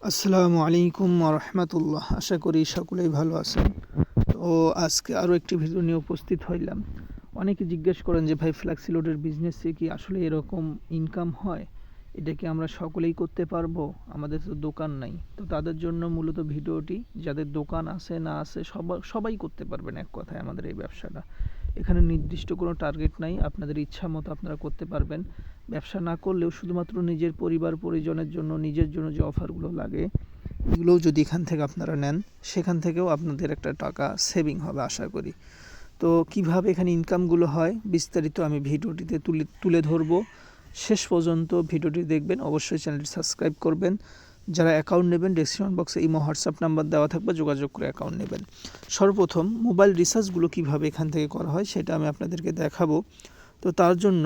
আসসালামু আলাইকুম রহমতুল্লাহ। আশা করি সকলেই ভালো আছেন। তো আজকে আরও একটি ভিডিও নিয়ে উপস্থিত হইলাম। অনেকে জিজ্ঞেস করেন যে ভাই ফ্ল্যাক্সি লোডের বিজনেসে কি আসলে এরকম ইনকাম হয়? এটা কি আমরা সকলেই করতে পারবো? আমাদের তো দোকান নাই। তো তাদের জন্য মূলত ভিডিওটি, যাদের দোকান আছে না আছে সবাই করতে পারবেন এক কথায় আমাদের এই ব্যবসাটা। এখানে নির্দিষ্ট কোনো টার্গেট নাই, আপনাদের ইচ্ছা মতো আপনারা করতে পারবেন। ব্যবসা না করলেও শুধুমাত্র নিজের পরিবার পরিজনের জন্য, নিজের জন্য যে অফারগুলো লাগে এগুলোও যদি এখান থেকে আপনারা নেন, সেখান থেকেও আপনাদের একটা টাকা সেভিং হবে আশা করি। তো কিভাবে এখানে ইনকামগুলো হয় বিস্তারিত আমি ভিডিওটিতে তুলে ধরবো। শেষ পর্যন্ত ভিডিওটি দেখবেন, অবশ্যই চ্যানেলটি সাবস্ক্রাইব করবেন। যারা অ্যাকাউন্ট নেবেন ডেসক্রিপশন বক্সে ইমো হোয়াটসঅ্যাপ নাম্বার দেওয়া থাকবে, যোগাযোগ করে অ্যাকাউন্ট নেবেন। সর্বপ্রথম মোবাইল রিচার্জগুলো কিভাবে এখান থেকে করা হয় সেটা আমি আপনাদেরকে দেখাবো। তো তার জন্য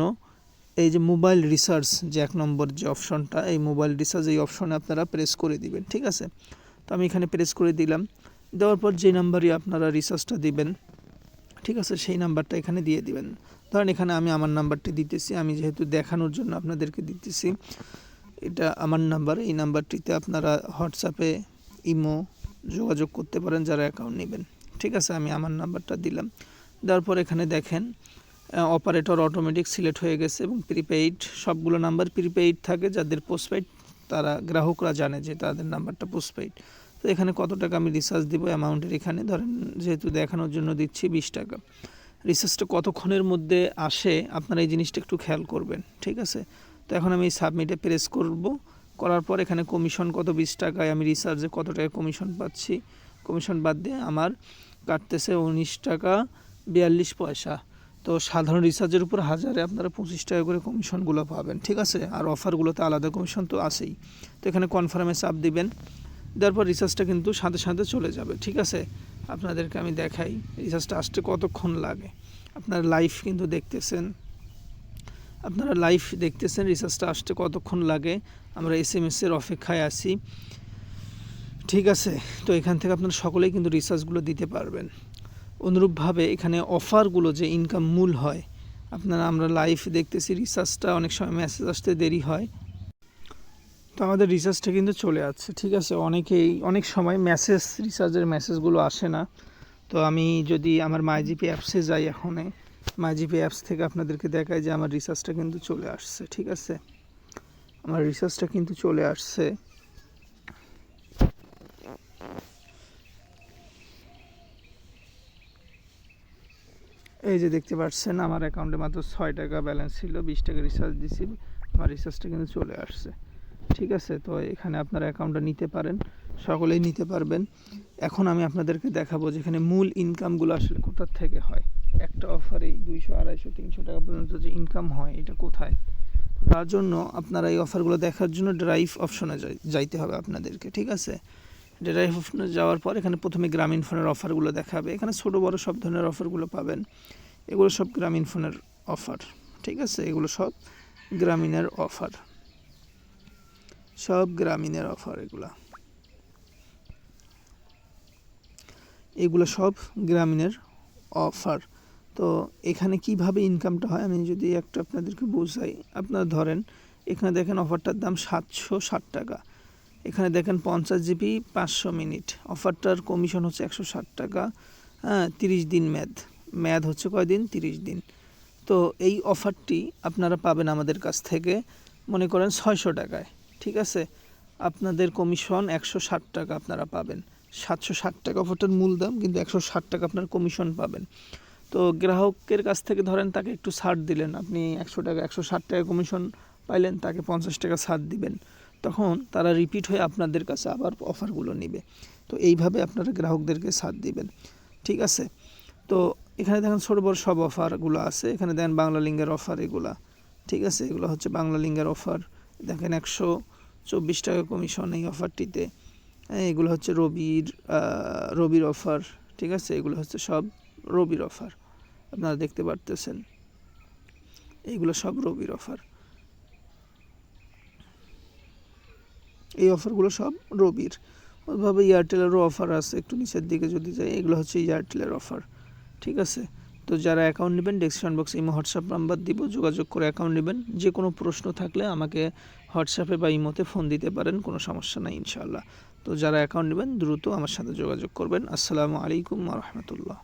এই যে মোবাইল রিচার্জ যে 1 নম্বর যে অপশনটা, এই মোবাইল রিচার্জ এই অপশনে আপনারা প্রেস করে দিবেন, ঠিক আছে। তো আমি এখানে প্রেস করে দিলাম। দেওয়ার পর যে নাম্বারই আপনারা রিচার্জটা দিবেন, ঠিক আছে, সেই নাম্বারটা এখানে দিয়ে দিবেন। ধরেন এখানে আমি আমার নাম্বারটি দিতেছি, আমি যেহেতু দেখানোর জন্য আপনাদেরকে দিতেছি, এটা আমার নাম্বার। এই নাম্বারটিতে আপনারা হোয়াটসঅ্যাপে ইমো যোগাযোগ করতে পারেন যারা অ্যাকাউন্ট নেবেন, ঠিক আছে। আমি আমার নাম্বারটা দিলাম। দেওয়ার পর এখানে দেখেন অপারেটর অটোমেটিক সিলেক্ট হয়ে গেছে এবং প্রিপেইড, সবগুলো নাম্বার প্রিপেইড থাকে। যাদের পোস্টপেইড তারা গ্রাহকরা জানে যে তাদের নাম্বারটা পোস্টপেইড। তো এখানে কত টাকা আমি রিচার্জ দিব অ্যামাউন্টের, এখানে ধরেন যেহেতু দেখানোর জন্য দিচ্ছি 20 টাকা। রিচার্জটা কতক্ষণের মধ্যে আসে আপনারা এই জিনিসটা একটু খেয়াল করবেন, ঠিক আছে। তো এখন আমি সাবমিটে প্রেস করব। করার পর এখানে কমিশন কত, 20 টাকায় আমি রিচার্জে কত টাকা কমিশন পাচ্ছি, কমিশন বাদ দিয়ে আমার কাটতেছে 19 টাকা 42 পয়সা। তো সাধারণ রিচার্জের উপর হাজারে আপনারা 25 টাকা করে কমিশনগুলো পাবেন, ঠিক আছে। আর অফারগুলোতে আলাদা কমিশন তো আছেই। তো এখানে কনফার্মে চাপ দিবেন। দেওয়ার পর রিচার্জটা কিন্তু সাথে সাথে চলে যাবে, ঠিক আছে। আপনাদেরকে আমি দেখাই রিচার্জটা আসতে কতক্ষণ লাগে। আপনারা লাইভ কিন্তু দেখতেছেন, রিচার্জটা আসতে কতক্ষণ লাগে। আমরা SMS এর অপেক্ষায় আছি, ঠিক আছে। তো এখান থেকে আপনারা সকলেই কিন্তু রিচার্জগুলো দিতে পারবেন। অনুরূপভাবে এখানে অফারগুলো যে ইনকাম মূল হয়, আমরা লাইভ দেখতেছি, রিচার্জটা অনেক সময় মেসেজ আসতে দেরি হয়। তো আমাদের রিচার্জটা কিন্তু চলে আসছে, ঠিক আছে। অনেক সময় রিচার্জের মেসেজগুলো আসে না। তো আমি যদি আমার মাইজিপি অ্যাপসে যাই, এখনই মাইজিপি অ্যাপস থেকে আপনাদেরকে দেখাই যে আমার রিচার্জটা কিন্তু চলে আসছে, ঠিক আছে। আমার রিচার্জটা কিন্তু চলে আসছে। এই যে দেখতে পাচ্ছেন আমার অ্যাকাউন্টে মাত্র 6 টাকা ব্যালেন্স ছিল, 20 টাকা রিচার্জ দিছি, আমার রিচার্জটা কিন্তু চলে আসছে, ঠিক আছে। তো এখানে আপনারা অ্যাকাউন্টটা নিতে পারেন, সকলেই নিতে পারবেন। এখন আমি আপনাদেরকে দেখাবো যেখানে মূল ইনকামগুলো আসলে কোথা থেকে হয়। একটা অফারেই 200, 250, 300 টাকা পর্যন্ত যে ইনকাম হয় এটা কোথায়। তার জন্য আপনারা এই অফারগুলো দেখার জন্য ড্রাইভ অপশনে যাইতে হবে আপনাদেরকে, ঠিক আছে। ড্রাইভ অপশনে যাওয়ার পর এখানে প্রথমে গ্রামীণ ফোনের অফারগুলো দেখাবে। এখানে ছোটো বড়ো সব ধরনের অফারগুলো পাবেন। এগুলো সব গ্রামীণ ফোনের অফার, ঠিক আছে। এগুলো সব গ্রামীণের অফার, এগুলো সব গ্রামীণের অফার। তো এখানে কিভাবে ইনকামটা হয় আমি যদি একটা আপনাদেরকে বোঝাই। আপনারা ধরেন এখানে দেখেন অফারটার দাম 760 টাকা। এখানে দেখেন 50 জিবি 500 মিনিট। অফারটার কমিশন হচ্ছে 160 টাকা। হ্যাঁ, 30 দিন মেয়াদ হচ্ছে কয়দিন, 30 দিন। তো এই অফারটি আপনারা পাবেন আমাদের কাছ থেকে মনে করেন 600 টাকায়, ঠিক আছে। আপনাদের কমিশন 160 টাকা আপনারা পাবেন। 760 টাকা অফারটার মূল দাম, কিন্তু 160 টাকা আপনার কমিশন পাবেন। তো গ্রাহকের কাছ থেকে ধরেন তাকে একটু ছাড় দিলেন, আপনি 160 টাকা কমিশন পাইলেন, তাকে 50 টাকা ছাড় দিবেন। তখন তারা রিপিট হয়ে আপনাদের কাছে আবার অফারগুলো নেবে। তো এইভাবে আপনারা গ্রাহকদেরকে ছাড় দিবেন, ঠিক আছে। তো এখানে দেখেন ছোটো বড় সব অফারগুলো আছে। এখানে দেখেন বাংলা লিঙ্গের অফার, এগুলা, ঠিক আছে। এগুলো হচ্ছে বাংলা লিঙ্গের অফার। দেখেন 124 টাকা কমিশন এই অফারটিতে। এগুলো হচ্ছে রবির অফার, ঠিক আছে। এগুলো হচ্ছে সব রবির অফার, আপনারা দেখতে পারতেছেন। এইগুলো সব রবির অফার, এই অফারগুলো সব রবির। ওইভাবে এয়ারটেলেরও অফার আছে, একটু নিচের দিকে যদি যাই, এগুলো হচ্ছে এয়ারটেলের অফার, ঠিক আছে। তো যারা অ্যাকাউন্ট নেবেন ডেসক্রিপশন বক্সে ইমো হোয়াটসঅ্যাপ নাম্বার দিব, যোগাযোগ করে অ্যাকাউন্ট নেবেন। যে কোনো প্রশ্ন থাকলে আমাকে হোয়াটসঅ্যাপে বা ইমোতে ফোন দিতে পারেন, কোনো সমস্যা নাই ইনশাআল্লাহ। তো যারা অ্যাকাউন্ট নেবেন দ্রুত আমার সাথে যোগাযোগ করবেন। আসসালামু আলাইকুম ওয়া রাহমাতুল্লাহ।